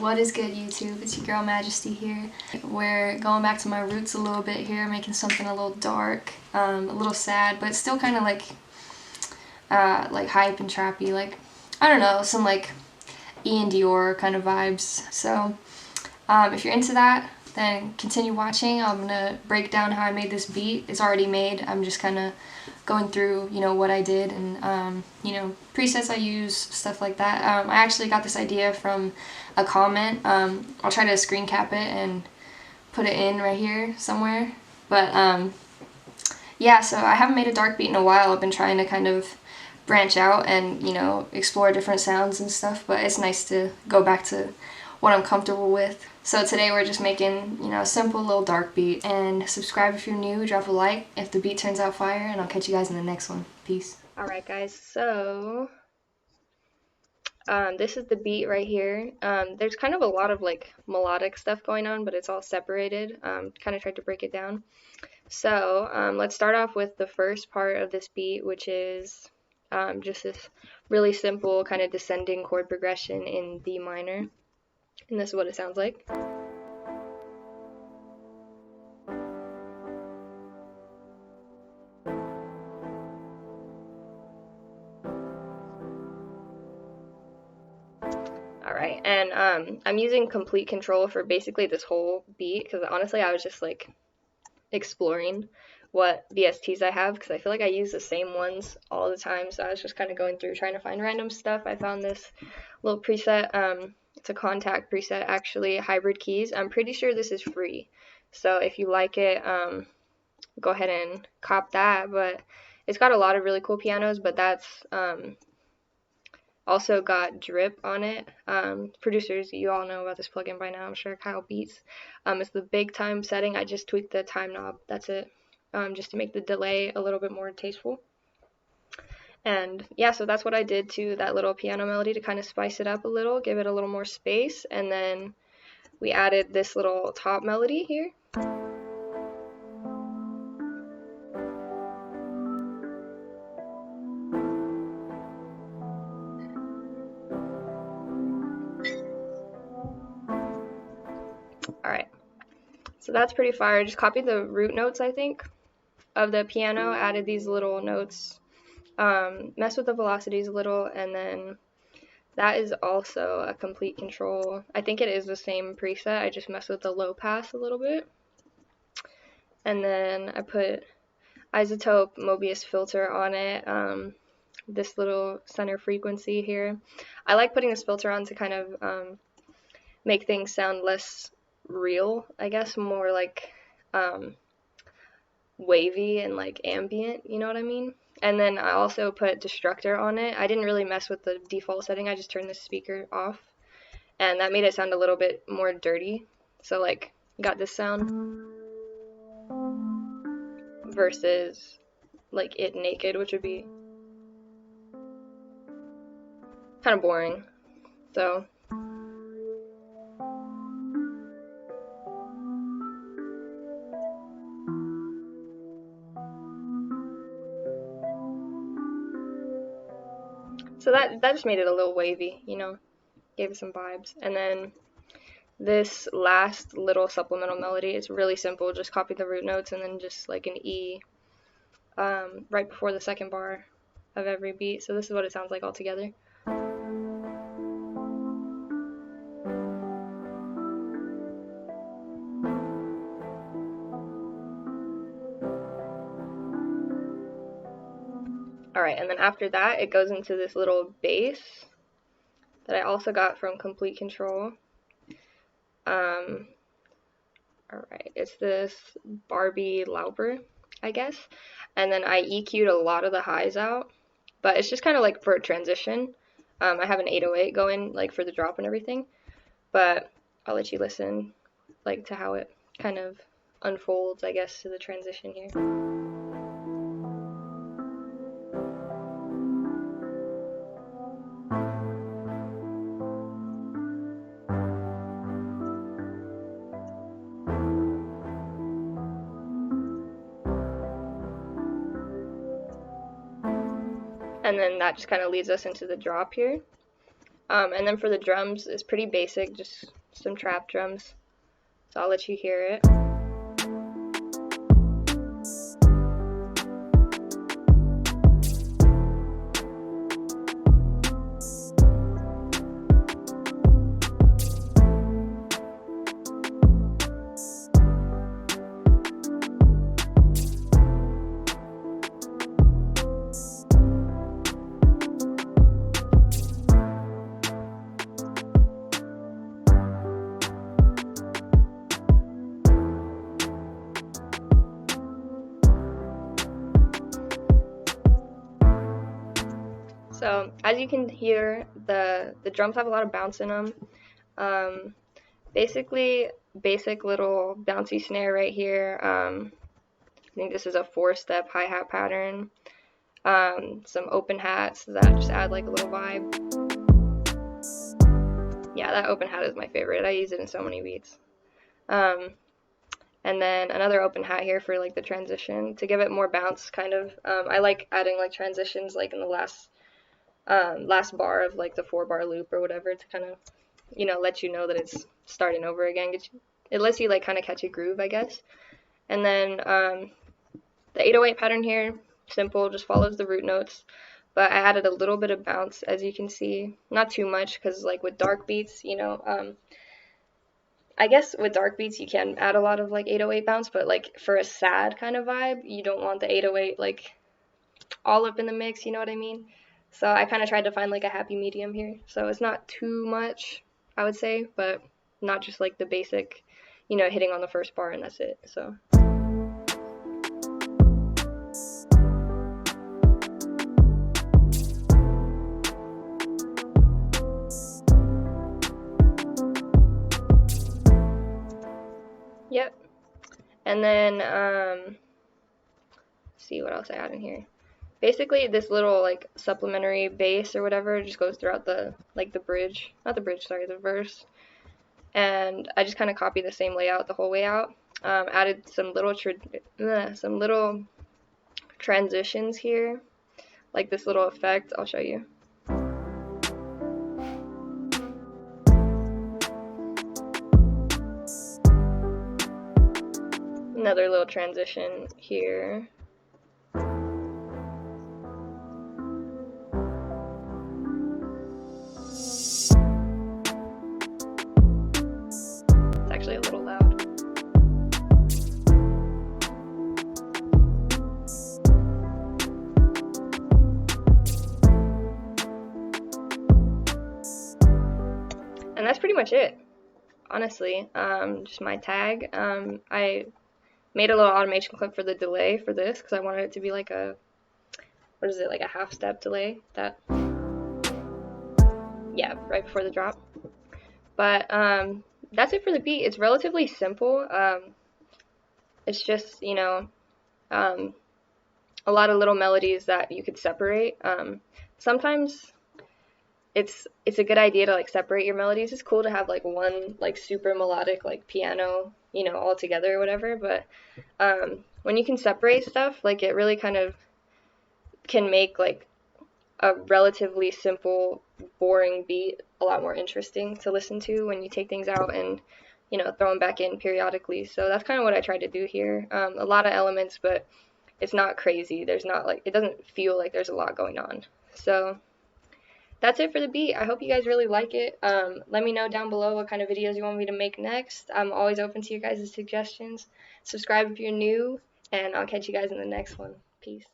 What is good, YouTube? It's your girl Maggesty here. We're going back to my roots a little bit here, making something a little dark, a little sad, but still kind of like hype and trappy, like, I don't know, some like Iann Dior kind of vibes. So if you're into that, then continue watching. I'm gonna break down how I made this beat. It's already made. I'm just kind of going through, what I did and, presets I use, stuff like that. I actually got this idea from a comment. I'll try to screen cap it and put it in right here somewhere. But yeah, so I haven't made a dark beat in a while. I've been trying to kind of branch out and, explore different sounds and stuff, but it's nice to go back to what I'm comfortable with. So today we're just making, a simple little dark beat. And subscribe if you're new, drop a like if the beat turns out fire, and I'll catch you guys in the next one. Peace. Alright guys, so this is the beat right here. There's kind of a lot of like melodic stuff going on, but it's all separated. Kind of tried to break it down. So let's start off with the first part of this beat, which is just this really simple kind of descending chord progression in D minor. And this is what it sounds like. Alright, and I'm using complete control for basically this whole beat, because honestly I was just like exploring what VSTs I have, because I feel like I use the same ones all the time, so I was just kind of going through trying to find random stuff. I found this little preset. It's a contact preset, actually, hybrid keys. I'm pretty sure this is free, so if you like it, go ahead and cop that. But it's got a lot of really cool pianos, but that's also got drip on it. Producers, you all know about this plugin by now, I'm sure. llbeats. It's the big time setting. I just tweaked the time knob, that's it, just to make the delay a little bit more tasteful. And yeah, so that's what I did to that little piano melody to kind of spice it up a little, give it a little more space. And then we added this little top melody here. Alright, so that's pretty fire. Just copied the root notes, I think, of the piano, added these little notes, messed with the velocities a little, and then that is also a complete control. I think it is the same preset, I just messed with the low pass a little bit. And then I put isotope Mobius filter on it, this little center frequency here. I like putting this filter on to kind of make things sound less real, I guess, more like wavy and like ambient, you know what I mean? And then I also put destructor on it. I didn't really mess with the default setting, I just turned the speaker off, and that made it sound a little bit more dirty. So like, you got this sound versus like it naked, which would be kind of boring. So that just made it a little wavy, gave it some vibes. And then this last little supplemental melody is really simple. Just copy the root notes and then just like an E right before the second bar of every beat. So this is what it sounds like all together. Alright, and then after that, it goes into this little bass that I also got from Complete Control. Alright, it's this Barbie Lauper, I guess. And then I EQ'd a lot of the highs out, but it's just kind of like for a transition. I have an 808 going, like for the drop and everything, but I'll let you listen, like, to how it kind of unfolds, I guess, to the transition here. And then that just kind of leads us into the drop here. And then for the drums, it's pretty basic, just some trap drums. So I'll let you hear it. So as you can hear, the drums have a lot of bounce in them. Basically, basic little bouncy snare right here. I think this is a 4-step hi-hat pattern. Some open hats that just add like a little vibe. Yeah, that open hat is my favorite. I use it in so many beats. And then another open hat here for like the transition to give it more bounce, kind of. I like adding like transitions like in the last bar of like the 4-bar loop or whatever to kind of, you know, let you know that it's starting over again. It lets you like kind of catch a groove, I guess. And then the 808 pattern here, simple, just follows the root notes, but I added a little bit of bounce, as you can see. Not too much, because like with dark beats, you know, I guess with dark beats you can add a lot of like 808 bounce, but like for a sad kind of vibe, you don't want the 808 like all up in the mix, you know what I mean? So I kind of tried to find like a happy medium here. So it's not too much, I would say, but not just like the basic, you know, hitting on the first bar and that's it. So yep. And then let's see what else I add in here. Basically, this little like supplementary bass or whatever just goes throughout the like the bridge, not the bridge, sorry, the verse. And I just kind of copied the same layout the whole way out. Added some little transitions here, like this little effect. I'll show you. Another little transition here. It's actually a little loud. And that's pretty much it, honestly. Just my tag. I made a little automation clip for the delay for this because I wanted it to be like a, what is it, like a half-step delay. That, yeah, right before the drop. But that's it for the beat. It's relatively simple. It's just, you know, a lot of little melodies that you could separate. Sometimes it's a good idea to like separate your melodies. It's cool to have like one like super melodic like piano, you know, all together or whatever, but when you can separate stuff, like it really kind of can make like a relatively simple, boring beat a lot more interesting to listen to when you take things out and, you know, throw them back in periodically. So that's kind of what I tried to do here. A lot of elements, but it's not crazy. There's not like, it doesn't feel like there's a lot going on. So that's it for the beat. I hope you guys really like it. Let me know down below what kind of videos you want me to make next. I'm always open to your guys' suggestions. Subscribe if you're new, and I'll catch you guys in the next one. Peace.